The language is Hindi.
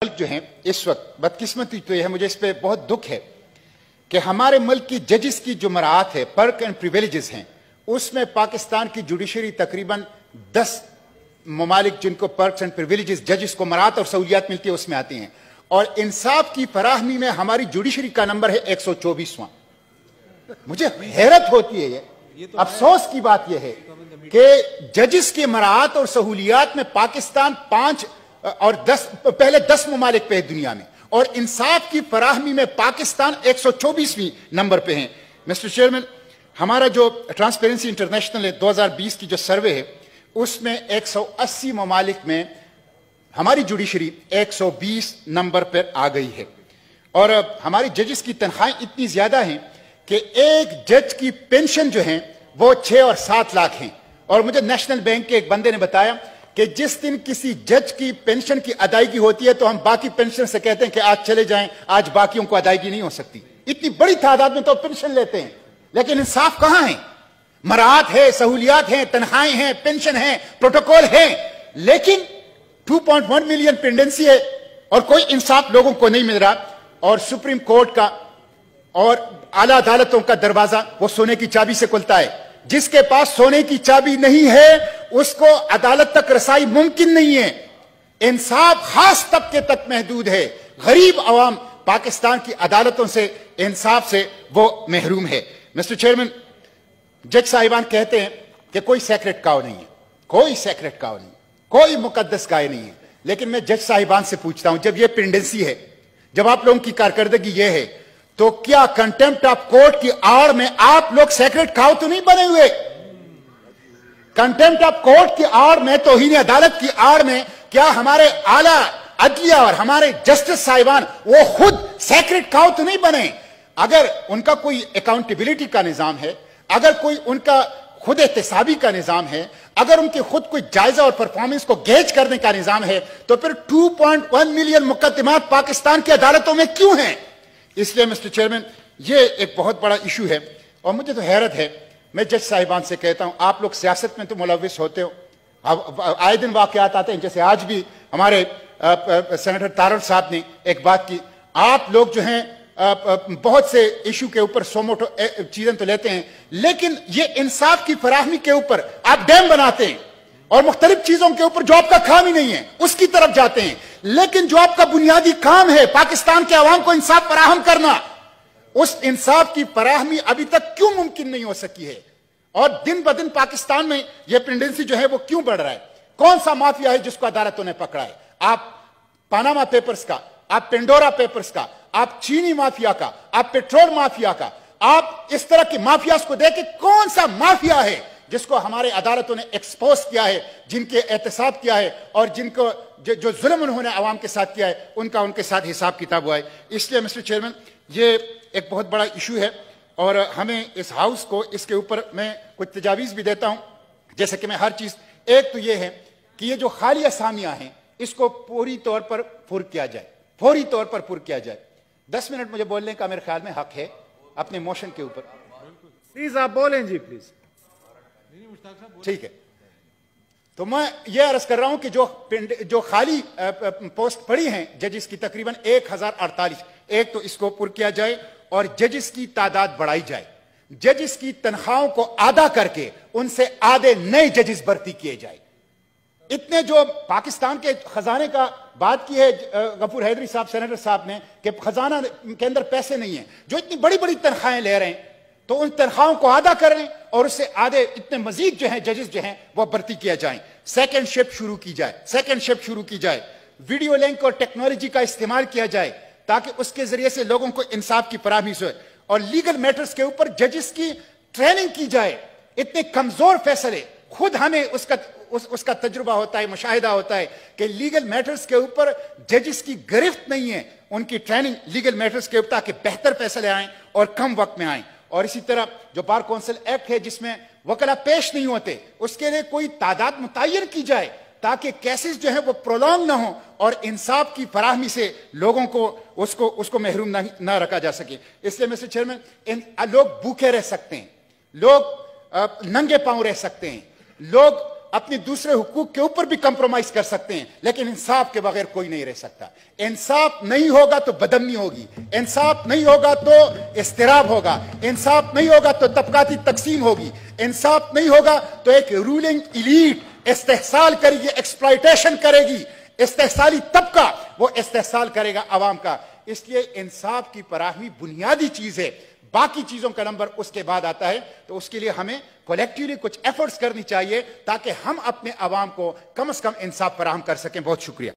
मुल्क जो है इस वक्त बदकिस्मती तो यह है, मुझे इस पर बहुत दुख है कि हमारे मुल्क की जजेस की जो मराहत है, पर्क एंड प्रिविलेजेस हैं, उसमें पाकिस्तान की जुडिशरी तकरीबन 10 ममालिक जिनको पर्क्स एंड प्रिविलेजेस जजेस को मराहत और सहूलियात मिलती है उसमें आती हैं, और इंसाफ की फराहमी में हमारी जुडिशरी का नंबर है 124वां। मुझे हैरत होती है, ये तो अफसोस की बात यह है कि जजेस की मराहत और सहूलियात में पाकिस्तान 5 और 10 पहले 10 ममालिक पे है दुनिया में, और इंसाफ की फराहमी में पाकिस्तान 124वीं नंबर पे है। मिस्टर चेयरमैन, हमारा जो ट्रांसपेरेंसी इंटरनेशनल है 2020 की जो सर्वे है उसमें 180 ममालिक में हमारी जुडिशरी 120 नंबर पर आ गई है, और हमारी जजेस की तनख्वाहें इतनी ज्यादा हैं कि एक जज की पेंशन जो है वो 6 और 7 लाख हैं। और मुझे नेशनल बैंक के एक बंदे ने बताया कि जिस दिन किसी जज की पेंशन की अदायगी होती है तो हम बाकी पेंशन से कहते हैं कि आज चले जाएं, आज बाकियों को अदायगी नहीं हो सकती। इतनी बड़ी तादाद में तो पेंशन लेते हैं, लेकिन इंसाफ कहां है? मराहत है, सहूलियात हैं, तनख्वाहें हैं, पेंशन है, प्रोटोकॉल है, लेकिन 2.1 मिलियन पेंडेंसी है और कोई इंसाफ लोगों को नहीं मिल रहा। और सुप्रीम कोर्ट का और आला अदालतों का दरवाजा वो सोने की चाबी से खुलता है। जिसके पास सोने की चाबी नहीं है उसको अदालत तक रसाई मुमकिन नहीं है। इंसाफ खास तबके तक महदूद है। गरीब अवाम पाकिस्तान की अदालतों से, इंसाफ से वो महरूम है। मिस्टर चेयरमैन, जज साहिबान कहते हैं कि कोई सेक्रेट काव नहीं है, कोई सेक्रेट काव नहीं, कोई मुकद्दस गाय नहीं है। लेकिन मैं जज साहिबान से पूछता हूं, जब ये पेंडेंसी है, जब आप लोगों की कारकर्दगी ये है, तो क्या कंटेम्प्ट ऑफ कोर्ट की आड़ में आप लोग सेक्रेट काव तो नहीं बने हुए? कंटेम्प्ट ऑफ कोर्ट की आड़ में, तौहीन अदालत की आड़ में क्या हमारे आला अदलिया और हमारे जस्टिस साहिबान वो खुद सेक्रेट काव तो नहीं बने? अगर उनका कोई अकाउंटेबिलिटी का निजाम है, अगर कोई उनका खुद एहतसाबी का निजाम है, अगर उनके खुद कोई जायजा और परफॉर्मेंस को गेज करने का निजाम है, तो फिर 2.1 मिलियन मुकदमात पाकिस्तान की अदालतों में क्यों हैं? इसलिए मिस्टर चेयरमैन, ये एक बहुत बड़ा इशू है और मुझे तो हैरत है। मैं जज साहिबान से कहता हूं, आप लोग सियासत में तो मुलविस होते हो, आए दिन वाकयात आते हैं, जैसे आज भी हमारे सेनेटर तारड़ साहब ने एक बात की। आप लोग जो हैं बहुत से इशू के ऊपर सोमोटो चीजें तो लेते हैं, लेकिन ये इंसाफ की फराहमी के ऊपर आप डैम बनाते हैं और मुख्तलिफ चीजों के ऊपर जो आपका काम ही नहीं है उसकी तरफ जाते हैं। लेकिन जो आपका बुनियादी काम है पाकिस्तान के अवाम को इंसाफ फराहम करना, उस इंसाफ की फराहमी अभी तक क्यों मुमकिन नहीं हो सकी है? और दिन ब दिन पाकिस्तान में यह पेंडेंसी जो है वो क्यों बढ़ रहा है? कौन सा माफिया है जिसको अदालतों ने पकड़ा है? आप पानामा पेपर्स का, आप पेंडोरा पेपर्स का, आप चीनी माफिया का, आप पेट्रोल माफिया का, आप इस तरह की माफियाज को देख के कौन सा माफिया है जिसको हमारे अदालतों ने एक्सपोज किया है, जिनके एहतसाब किया है और जिनको जो जुल्म उन्होंने अवाम के साथ किया है उनका उनके साथ हिसाब किताब हुआ है। इसलिए मिस्टर चेयरमैन, ये एक बहुत बड़ा इशू है और हमें इस हाउस को इसके ऊपर मैं कुछ तजावीज़ भी देता हूं। जैसे कि मैं हर चीज, एक तो ये है कि ये जो खाली असामियां हैं इसको पूरी तौर पर पुर किया जाए, फौरी तौर पर पुर किया जाए। 10 मिनट मुझे बोलने का मेरे ख्याल में हक है अपने मोशन के ऊपर। प्लीज आप बोलें जी, प्लीज। ठीक है, तो मैं ये अर्ज कर रहा हूं कि जो खाली पोस्ट पड़ी हैं जजेस की तकरीबन 1048, एक तो इसको पुर किया जाए और जजेस की तादाद बढ़ाई जाए। जजेस की तनख्वाहों को आधा करके उनसे आधे नए जजेस भर्ती किए जाए। इतने जो पाकिस्तान के खजाने का बात की है गफूर हैदरी साहब, सेनेटर साहब ने, कि खजाना के अंदर पैसे नहीं है, जो इतनी बड़ी बड़ी तनख्वाहें ले रहे हैं, तो उन तनख्वाहों को आधा कर लें और उससे आधे इतने मजीद जो हैं जजेस जो हैं वो भर्ती किया जाए। सेकंड शिफ्ट शुरू की जाए, सेकंड शिफ्ट शुरू की जाए। वीडियो लिंक और टेक्नोलॉजी का इस्तेमाल किया जाए ताकि उसके जरिए से लोगों को इंसाफ की फराहमी हो। और लीगल मैटर्स के ऊपर जजेस की ट्रेनिंग की जाए। इतने कमजोर फैसले, खुद हमें उसका तजुर्बा होता है, मुशाहिदा होता है कि लीगल मैटर्स के ऊपर जजेस की गिरफ्त नहीं है। उनकी ट्रेनिंग लीगल मैटर्स के ऊपर ताकि बेहतर फैसले आए और कम वक्त में आए। और इसी तरह जो बार काउंसिल एक्ट है जिसमें वकला पेश नहीं होते, उसके लिए कोई तादाद मुतय्यन की जाए ताकि केसेस जो है वो प्रोलॉन्ग ना हो और इंसाफ की फराहमी से लोगों को उसको महरूम ना रखा जा सके। इसलिए मिस्टर चेयरमैन, लोग भूखे रह सकते हैं, लोग नंगे पांव रह सकते हैं, लोग अपने दूसरे हुकूक के ऊपर भी कंप्रोमाइज कर सकते हैं, लेकिन इंसाफ के बगैर कोई नहीं रह सकता। इंसाफ नहीं होगा तो बदमनी होगी, इंसाफ नहीं होगा तो इस्तिराब होगा, इंसाफ नहीं होगा तो तबकाती तकसीम होगी, इंसाफ नहीं होगा तो एक रूलिंग इलीट इस्तेहसाल करेगी, एक्सप्लॉयटेशन करेगी। इस्तेहसाली तबका वो इस्तेहसाल करेगा अवाम का। इसलिए इंसाफ की फराहमी बुनियादी चीज है, बाकी चीजों का नंबर उसके बाद आता है। तो उसके लिए हमें कलेक्टिवली कुछ एफर्ट्स करनी चाहिए ताकि हम अपने अवाम को कम से कम इंसाफ फराहम कर सकें। बहुत शुक्रिया।